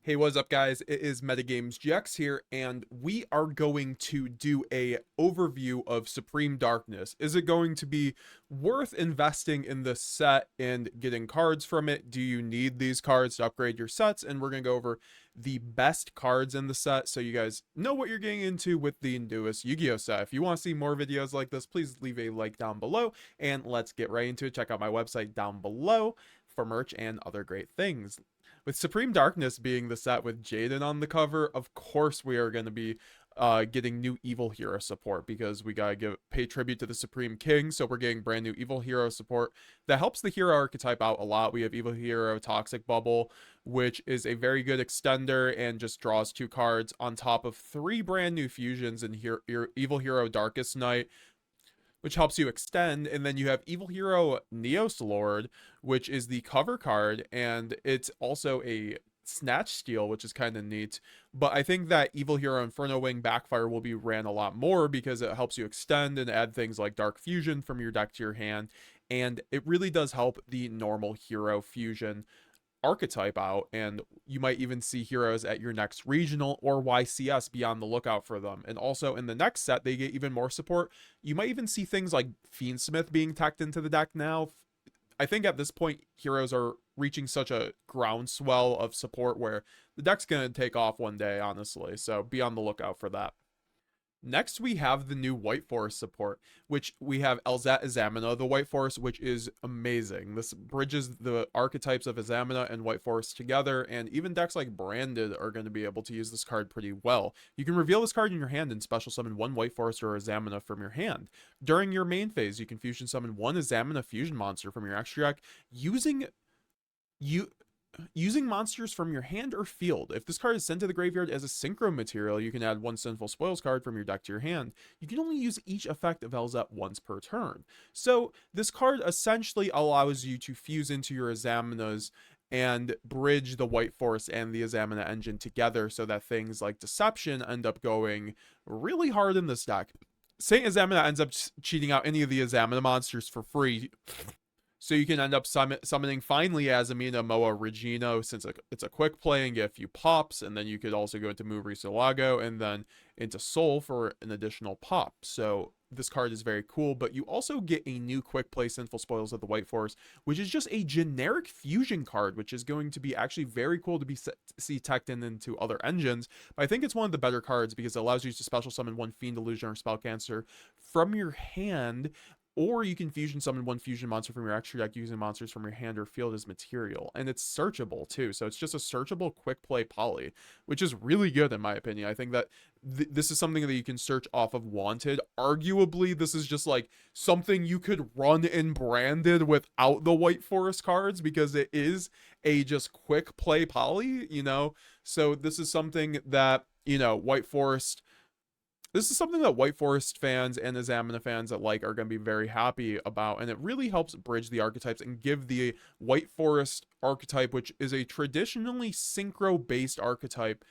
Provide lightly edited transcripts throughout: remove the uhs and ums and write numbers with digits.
Hey, what's up, guys? It is MetaGamesGX here, and we are going to do a overview of Supreme Darkness. Is it going to be worth investing in this set and getting cards from it? Do you need these cards to upgrade your sets? And we're going to go over the best cards in the set so you guys know what you're getting into with the newest Yu-Gi-Oh set. If you want to see more videos like this, please leave a like down below, and let's get right into it. Check out my website down below for merch and other great things. With Supreme Darkness being the set with Jaden on the cover, of course we are going to be getting new evil hero support because we gotta pay tribute to the Supreme King. So we're getting brand new evil hero support that helps the hero archetype out a lot. We have evil hero Toxic Bubble, which is a very good extender and just draws 2 cards on top of 3 brand new fusions in your evil hero Darkest Night, which helps you extend. And then you have evil hero Neos Lord, which is the cover card, and it's also a snatch steal, which is kind of neat. But I think that evil hero Inferno Wing Backfire will be ran a lot more because it helps you extend and add things like Dark Fusion from your deck to your hand, and it really does help the normal hero fusion archetype out, and you might even see heroes at your next regional or YCS. Be on the lookout for them. And also in the next set they get even more support. You might even see things like Fiendsmith being tacked into the deck now. I think at this point heroes are reaching such a groundswell of support where the deck's gonna take off one day, honestly, so be on the lookout for that. Next, we have the new White Forest support, which we have Azamina, the White Forest, which is amazing. This bridges the archetypes of Azamina and White Forest together, and even decks like Branded are going to be able to use this card pretty well. You can reveal this card in your hand and special summon 1 White Forest or Azamina from your hand. During your main phase, you can fusion summon 1 Azamina fusion monster from your extra deck using monsters from your hand or field. If this card is sent to the graveyard as a synchro material, you can add 1 Sinful Spoils card from your deck to your hand. You can only use each effect of Elzet once per turn. So this card essentially allows you to fuse into your Azaminas and bridge the White Forest and the Azamina engine together so that things like Deception end up going really hard in this deck. Saint Azamina ends up cheating out any of the Azamina monsters for free, so you can end up summoning finally Azamina, Moa, Regino, since it's a quick play and get a few pops, and then you could also go into Muvri Lago and then into Soul for an additional pop. So this card is very cool, but you also get a new quick play Sinful Spoils of the White Forest, which is just a generic fusion card, which is going to be actually very cool to see teched into other engines. But I think it's one of the better cards because it allows you to special summon 1 Fiend Illusion or Spellcaster from your hand, or you can fusion summon 1 fusion monster from your extra deck using monsters from your hand or field as material. And it's searchable too, so it's just a searchable quick play poly, which is really good in my opinion. I think that this is something that you can search off of Wanted. Arguably, this is just like something you could run in Branded without the White Forest cards because it is a just quick play poly, So this is something that, White Forest fans and Azamina fans alike are going to be very happy about, and it really helps bridge the archetypes and give the White Forest archetype, which is a traditionally synchro-based archetype,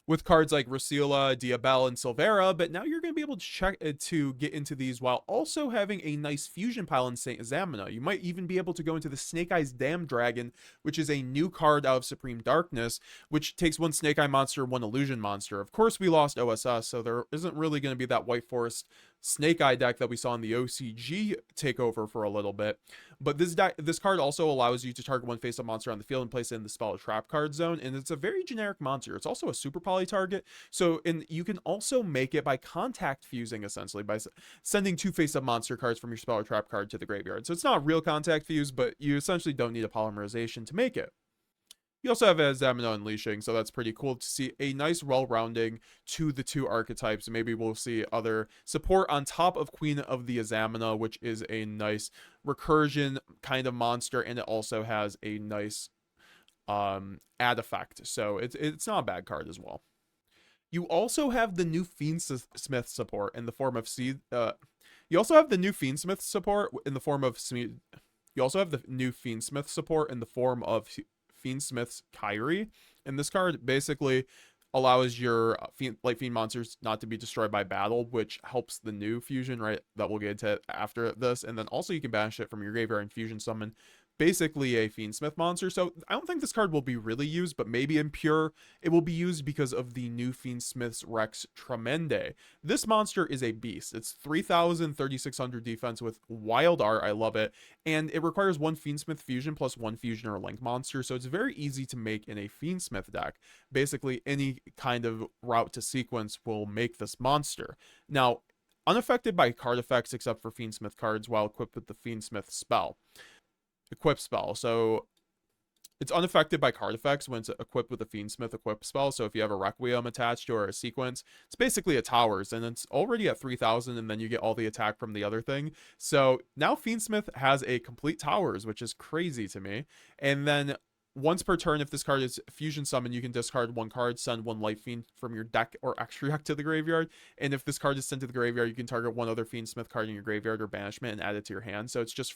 with cards like Ryzeal, Diabel, and Silvera, but now you're going to be able to get into these while also having a nice fusion pile in Saint Azamina. You might even be able to go into the Snake Eyes Dam Dragon, which is a new card out of Supreme Darkness, which takes 1 Snake Eye monster, 1 Illusion monster. Of course, we lost OSS, so there isn't really going to be that White Forest Snake Eye deck that we saw in the OCG takeover for a little bit. But this card also allows you to target 1 face-up monster on the field and place it in the spell or trap card zone, and it's a very generic monster. It's also a super poly target, and you can also make it by contact fusing, essentially, by sending 2 face-up monster cards from your spell or trap card to the graveyard. So it's not real contact fuse, but you essentially don't need a polymerization to make it. You also have Azamina Unleashing, so that's pretty cool to see a nice well-rounding to the 2 archetypes. Maybe we'll see other support on top of Queen of the Azamina, which is a nice recursion kind of monster, and it also has a nice add effect. So it's not a bad card as well. You also have the new Fiendsmith support in the form of you also have the new Fiendsmith support in the form of Fiendsmith's Kyrie, and this card basically allows your Light Fiend monsters not to be destroyed by battle, which helps the new fusion, right, that we'll get into after this. And then also you can banish it from your graveyard and fusion summon basically a Fiendsmith monster. So I don't think this card will be really used, but maybe in Pure it will be used because of the new Fiendsmith's Rex Tremende. This monster is a beast. It's 3,000, 3,600 defense with wild art. I love it. And it requires one Fiendsmith fusion plus one fusion or link monster. So it's very easy to make in a Fiendsmith deck. Basically, any kind of route to sequence will make this monster. Now, unaffected by card effects except for Fiendsmith cards while equipped with the Fiendsmith spell. Equip spell. So it's unaffected by card effects when it's equipped with a Fiendsmith equip spell. So if you have a Requiem attached or a sequence, it's basically a towers, and it's already at 3,000, and then you get all the attack from the other thing. So now Fiendsmith has a complete towers, which is crazy to me. And then once per turn, if this card is fusion summon, you can discard one card, send one Light Fiend from your deck or extra deck to the graveyard. And if this card is sent to the graveyard, you can target one other Fiendsmith card in your graveyard or banishment and add it to your hand. So it's just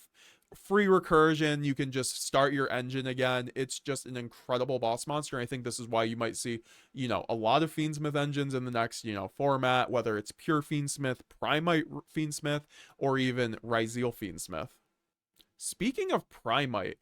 free recursion. You can just start your engine again. It's just an incredible boss monster. And I think this is why you might see, you know, a lot of Fiendsmith engines in the next, you know, format, whether it's pure Fiendsmith, Primite Fiendsmith, or even ryzeal Fiendsmith. Speaking of Primite,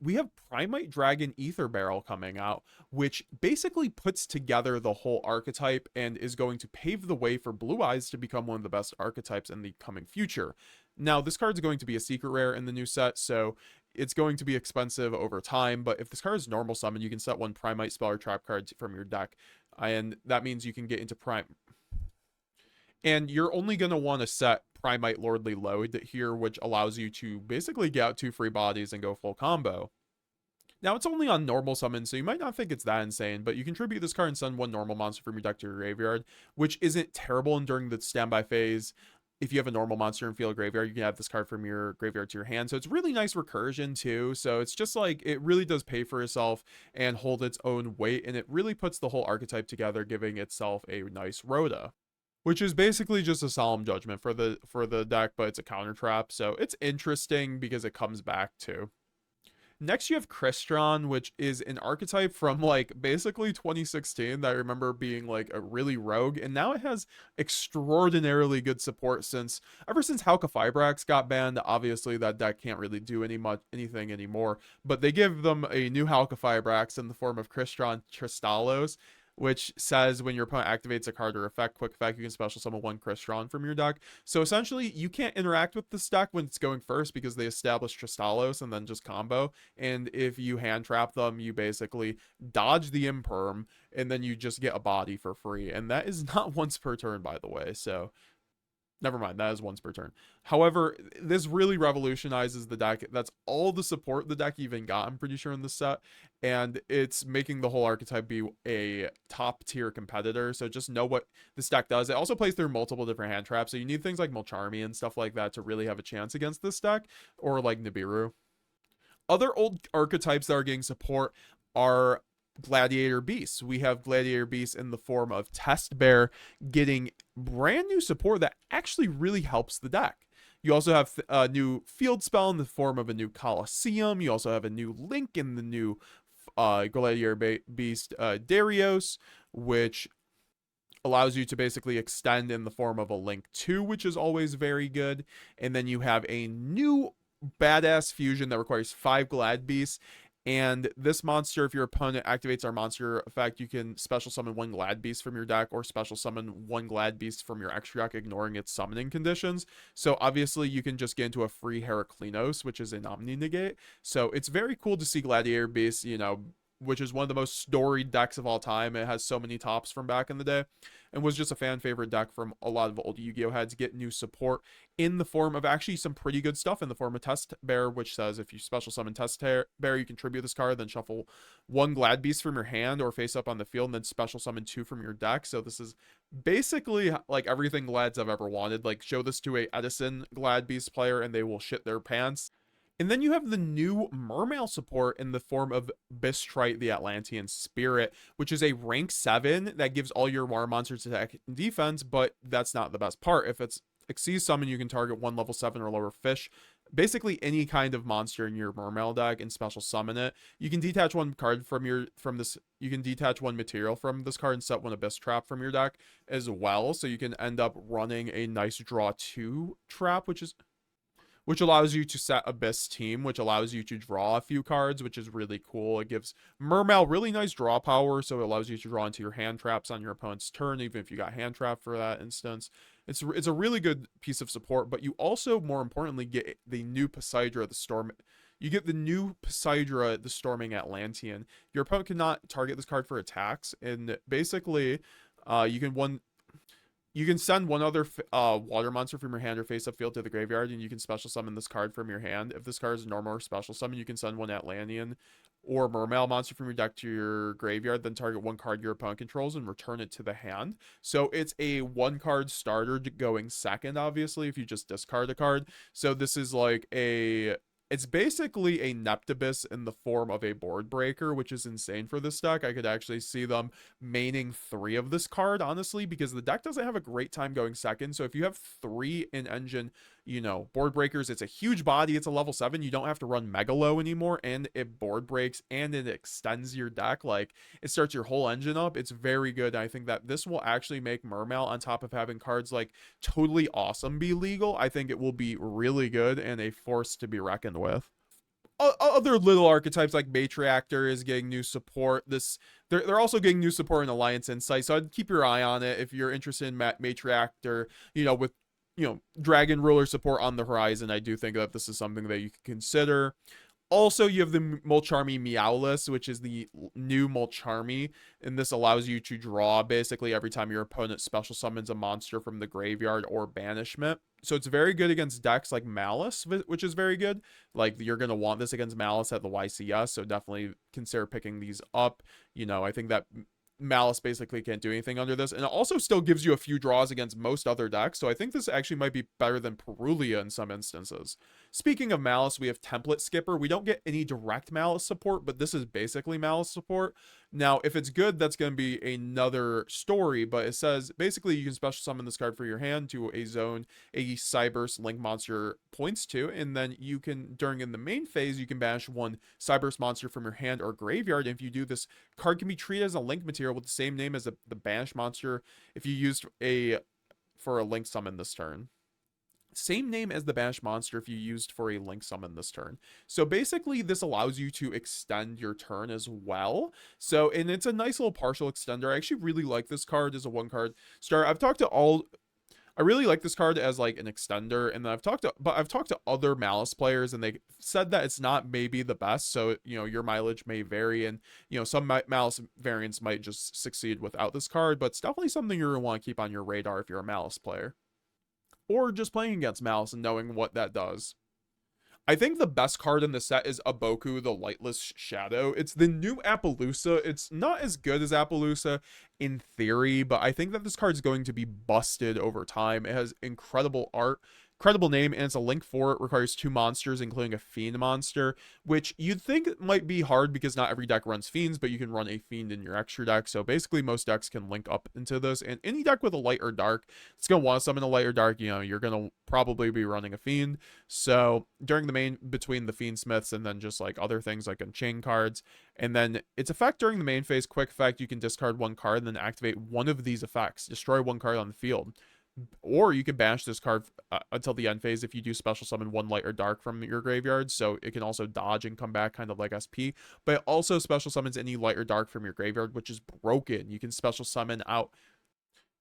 we have Primite Dragon Ether Barrel coming out, which basically puts together the whole archetype and is going to pave the way for Blue Eyes to become one of the best archetypes in the coming future. Now, this card's going to be a secret rare in the new set, so it's going to be expensive over time, but if this card is normal summon, you can set one Primite spell or trap card from your deck, and that means you can get into and you're only going to want to set Primite Lordly Load here, which allows you to basically get out 2 free bodies and go full combo. Now, it's only on normal summon, so you might not think it's that insane, but you contribute this card and send one normal monster from your deck to your graveyard, which isn't terrible. And during the standby phase, if you have a normal monster in field graveyard, you can add this card from your graveyard to your hand. So it's really nice recursion too. So it's just like, it really does pay for itself and hold its own weight. And it really puts the whole archetype together, giving itself a nice ROTA, which is basically just a solemn judgment for the deck, but it's a counter trap. So it's interesting because it comes back too. Next, you have Crystron, which is an archetype from like basically 2016 that I remember being like a really rogue, and now it has extraordinarily good support since ever since Halka-Fibrax got banned. Obviously, that deck can't really do anything anymore, but they give them a new Halka-Fibrax in the form of Crystron Tristalos, which says when your opponent activates a card or effect, quick effect, you can special summon one Crystron from your deck. So essentially, you can't interact with this deck when it's going first because they establish Tristalos and then just combo. And if you hand trap them, you basically dodge the imperm, and then you just get a body for free. And that is not once per turn, by the way. So never mind, that is once per turn. However, this really revolutionizes the deck. That's all the support the deck even got, I'm pretty sure, in this set. And it's making the whole archetype be a top tier competitor. So just know what this deck does. It also plays through multiple different hand traps. So you need things like Mulcharmy and stuff like that to really have a chance against this deck, or like Nibiru. Other old archetypes that are getting support are Gladiator Beast. We have Gladiator Beast in the form of Test Bear getting brand new support that actually really helps the deck. You also have a new field spell in the form of a new Colosseum. You also have a new link in the new Gladiator Beast Darius, which allows you to basically extend in the form of a link 2, which is always very good. And then you have a new badass fusion that requires 5 Glad Beasts. And this monster, if your opponent activates our monster effect, you can special summon one Glad Beast from your deck or special summon one Glad Beast from your extra deck, ignoring its summoning conditions. So obviously you can just get into a free Heraklinos, which is an Omni Negate. So it's very cool to see Gladiator Beast, you know, which is one of the most storied decks of all time. It has so many tops from back in the day and was just a fan favorite deck from a lot of old Yu-Gi-Oh heads, get new support in the form of actually some pretty good stuff in the form of Test Bear, which says if you special summon Test Bear, you contribute this card, then shuffle one Glad Beast from your hand or face up on the field, and then special summon 2 from your deck. So this is basically like everything Glads I've ever wanted. Like, show this to a Edison Glad Beast player and they will shit their pants. And then you have the new Mermail support in the form of Bistrite the Atlantean Spirit, which is a rank 7 that gives all your water monsters attack and defense, but that's not the best part. If it's Xyz summon, you can target one level 7 or lower fish, basically any kind of monster in your Mermail deck, and special summon it. You can detach one card you can detach one material from this card and set one Abyss Trap from your deck as well. So you can end up running a nice draw 2 trap, which which allows you to set Abyss Team, which allows you to draw a few cards, which is really cool. It gives Mermail really nice draw power, so it allows you to draw into your hand traps on your opponent's turn, even if you got hand trap for that instance. It's a really good piece of support, but you also, more importantly, get the new Poseidra, the Storm. You get the new Poseidra, the Storming Atlantean. Your opponent cannot target this card for attacks, and basically, you can send one other water monster from your hand or face-up field to the graveyard, and you can special summon this card from your hand. If this card is normal or special summon, you can send one Atlantean or Mermail monster from your deck to your graveyard, then target one card your opponent controls and return it to the hand. So it's a one-card starter going second, obviously, if you just discard a card. So this is like it's basically a Neptibus in the form of a board breaker, which is insane for this deck. I could actually see them maining 3 of this card, honestly, because the deck doesn't have a great time going second. So if you have 3 in-engine, board breakers, it's a huge body. It's a level 7. You don't have to run Megalo anymore, and it board breaks, and it extends your deck. Like, it starts your whole engine up. It's very good. I think that this will actually make Mermail, on top of having cards like Totally Awesome be legal, I think it will be really good and a force to be reckoned with. Other little archetypes like Matriactor is getting new support. They're also getting new support in Alliance Insight, so I'd keep your eye on it if you're interested in Matriactor, with Dragon Ruler support on the horizon. I do think that this is something that you can consider. Also, you have the Mulcharmy Meowless, which is the new Mulcharmy, and this allows you to draw basically every time your opponent special summons a monster from the graveyard or banishment. So it's very good against decks like Malice, which is very good. Like, you're going to want this against Malice at the YCS, so definitely consider picking these up. I think that Malice basically can't do anything under this, and it also still gives you a few draws against most other decks, so I think this actually might be better than purrely in some instances. Speaking of Malice, we have Template Skipper. We don't get any direct Malice support, but this is basically Malice support. Now, if it's good, that's going to be another story, but it says basically you can special summon this card for your hand to a zone a Cyberse Link monster points to, and then you can, in the main phase, you can banish one Cyberse monster from your hand or graveyard. And if you do this, card can be treated as a link material with the same name as the banished monster if you used for a link summon this turn. Same name as the banished monster if you used for a link summon this turn. So basically, this allows you to extend your turn as well. So, and it's a nice little partial extender. I actually really like this card as a 1-card starter. I really like this card as like an extender, and then I've talked to other Malice players, and they said that it's not maybe the best. So your mileage may vary, and some Malice variants might just succeed without this card, but it's definitely something you're gonna want to keep on your radar if you're a Malice player, or just playing against Malice and knowing what that does. I think the best card in the set is A Qu, the Lightless Shadow. It's the new Appaloosa. It's not as good as Appaloosa in theory, but I think that this card is going to be busted over time. It has incredible art, incredible name, and it's a link 4. It requires 2 monsters, including a Fiend monster, which you'd think might be hard because not every deck runs Fiends, but you can run a Fiend in your extra deck. So basically, most decks can link up into this, and any deck with a light or dark, it's going to want to summon a light or dark. You're going to probably be running a Fiend. So between the Fiendsmiths and then just like other things like Unchained cards, and then its effect during the main phase, quick effect, you can discard 1 card and then activate one of these effects, destroy 1 card on the field. Or you can banish this card until the end phase if you do special summon 1 light or dark from your graveyard. So it can also dodge and come back, kind of like SP. But it also special summons any light or dark from your graveyard, which is broken. You can special summon out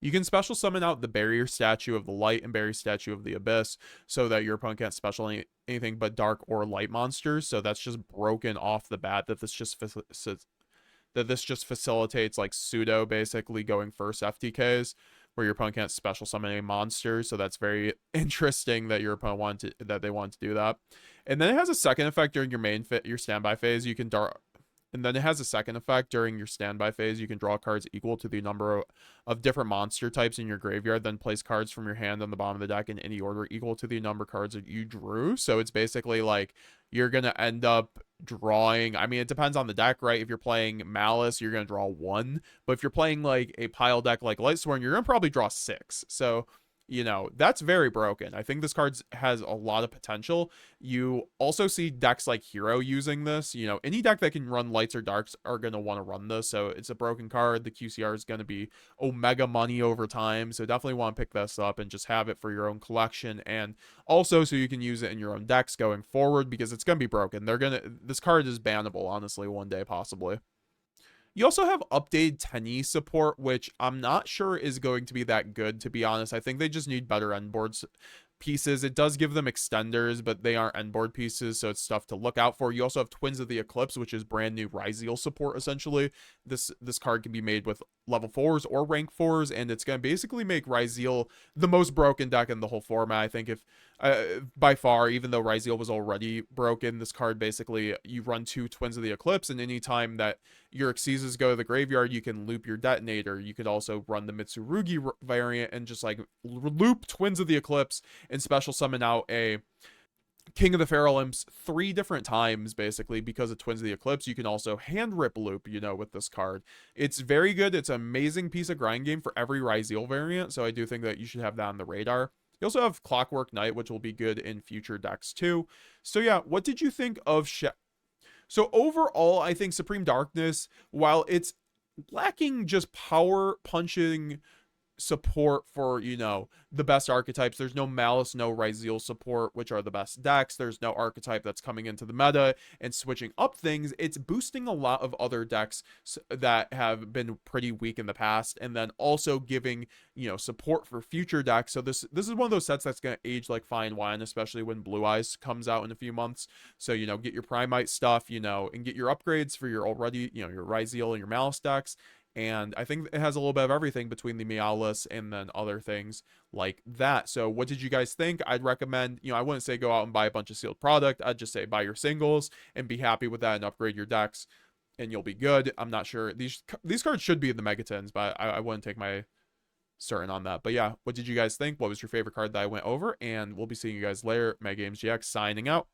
the Barrier Statue of the Light and Barrier Statue of the Abyss, so that your opponent can't special anything but dark or light monsters. So that's just broken off the bat. That this just facilitates like pseudo basically going first FTKs, where your opponent can't special summon a monster. So that's very interesting that your opponent wanted to do that. And then it has a second effect during your standby phase. You can And then it has a second effect during your standby phase. You can draw cards equal to the number of different monster types in your graveyard, then place cards from your hand on the bottom of the deck in any order equal to the number of cards that you drew. So it's basically like you're going to end up drawing, I mean, it depends on the deck, right? If you're playing Malice, you're going to draw 1. But if you're playing like a pile deck like Lightsworn, you're going to probably draw 6. So you know, that's very broken. I think this card has a lot of potential. You also see decks like Hero using this. You know, any deck that can run lights or darks are going to want to run this. So it's a broken card. The QCR is going to be omega money over time. So definitely want to pick this up and just have it for your own collection. And also so you can use it in your own decks going forward, because it's going to be broken. This card is bannable, honestly, one day possibly. You also have updated Tenny support, which I'm not sure is going to be that good, to be honest. I think they just need better end boards pieces. It does give them extenders, but they aren't end board pieces, so it's stuff to look out for. You also have Twins of the Eclipse, which is brand new ryzeal support, essentially. This card can be made with level 4s or rank 4s, and it's going to basically make ryzeal the most broken deck in the whole format. I think if by far, even though ryzeal was already broken, this card basically, you run 2 Twins of the Eclipse, and anytime that your exizus go to the graveyard, you can loop your detonator. You could also run the Mitsurugi variant and just like loop Twins of the Eclipse and special summon out a King of the Feral Imps 3 different times, basically, because of Twins of the Eclipse. You can also hand rip loop, you know, with this card. It's very good. It's an amazing piece of grind game for every ryzeal variant, so I do think that you should have that on the radar. You also have Clockwork Knight, which will be good in future decks too. So yeah, what did you think of So overall, I think Supreme Darkness, while it's lacking just power punching support for, you know, the best archetypes, there's no maliss, no ryzeal support, which are the best decks. There's no archetype that's coming into the meta and switching up things. It's boosting a lot of other decks that have been pretty weak in the past, and then also giving, you know, support for future decks. So this is one of those sets that's going to age like fine wine, especially when Blue Eyes comes out in a few months. So, you know, get your Primite stuff, you know, and get your upgrades for your already, you know, your ryzeal and your maliss decks. And I think it has a little bit of everything between the Meowless and then other things like that. So what did you guys think? I'd recommend, you know, I wouldn't say go out and buy a bunch of sealed product. I'd just say buy your singles and be happy with that and upgrade your decks, and you'll be good. I'm not sure. These cards should be in the Megatons, but I wouldn't take my certain on that. But yeah, what did you guys think? What was your favorite card that I went over? And we'll be seeing you guys later. METAGAMESGX signing out.